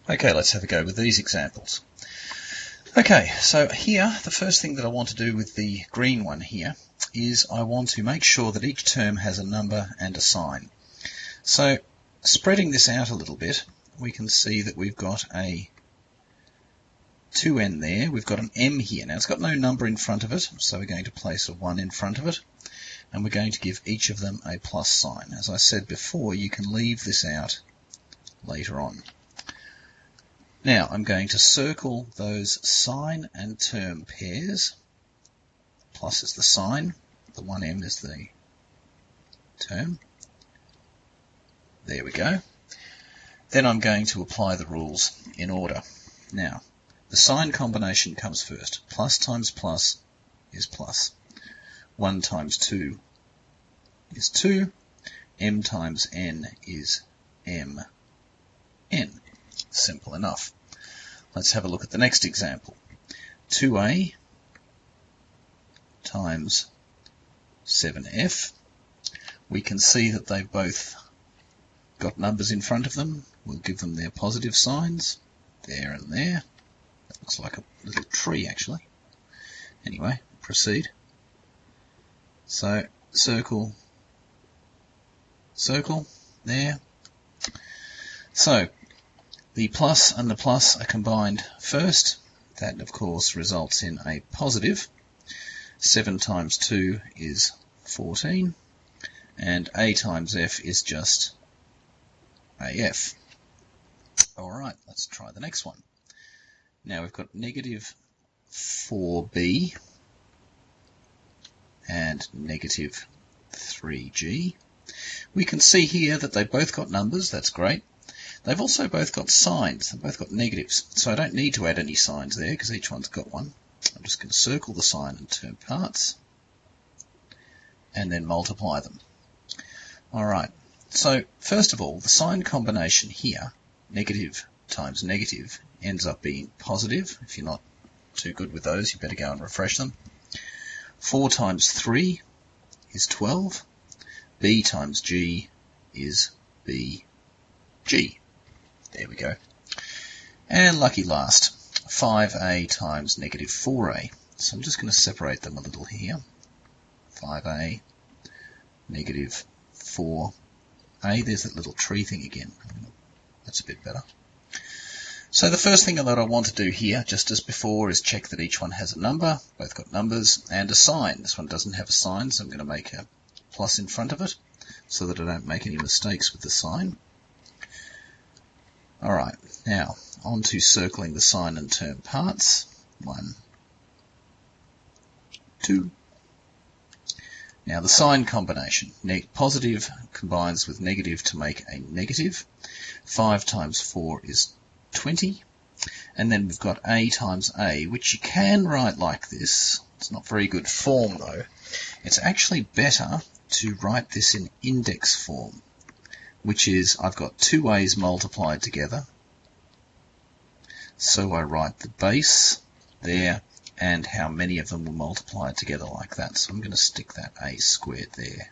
Okay, let's have a go with these examples. Okay, so here, the first thing that I want to do with the green one here is I want to make sure that each term has a number and a sign. So, spreading this out a little bit, we can see that we've got a 2n there, we've got an m here. Now, it's got no number in front of it, so we're going to place a 1 in front of it, and we're going to give each of them a plus sign. As I said before, you can leave this out later on. Now, I'm going to circle those sign and term pairs. Plus is the sign, the 1m is the term. There we go. Then I'm going to apply the rules in order. Now, the sign combination comes first. Plus times plus is plus. 1 times 2 is 2. M times n is mn. Simple enough. Let's have a look at the next example. 2a times 7f. We can see that they've both got numbers in front of them. We'll give them their positive signs, there and there. That looks like a little tree, actually. Anyway, proceed. So, circle, circle, there. So, the plus and the plus are combined first. That, of course, results in a positive. 7 times 2 is 14. And a times f is just af. Alright, let's try the next one. Now we've got negative 4b and negative 3g. We can see here that they've both got numbers, that's great. They've also both got signs, they've both got negatives, so I don't need to add any signs there because each one's got one. I'm just going to circle the sign and term parts and then multiply them. Alright, so first of all, the sign combination here, negative times negative, ends up being positive. If you're not too good with those, you better go and refresh them. 4 times 3 is 12. B times G is BG. There we go. And lucky last, 5a times negative 4a. So I'm just going to separate them a little here. 5a, negative 4a. There's that little tree thing again. That's a bit better. So the first thing that I want to do here, just as before, is check that each one has a number. Both got numbers and a sign. This one doesn't have a sign, so I'm going to make a plus in front of it so that I don't make any mistakes with the sign. Alright, now on to circling the sign and term parts. 1, 2. Now the sign combination. Positive combines with negative to make a negative. 5 times 4 is 20. And then we've got a times a, which you can write like this. It's not very good form though. It's actually better to write this in index form, which is I've got two a's multiplied together. So I write the base there and how many of them were multiplied together like that. So I'm going to stick that a squared there.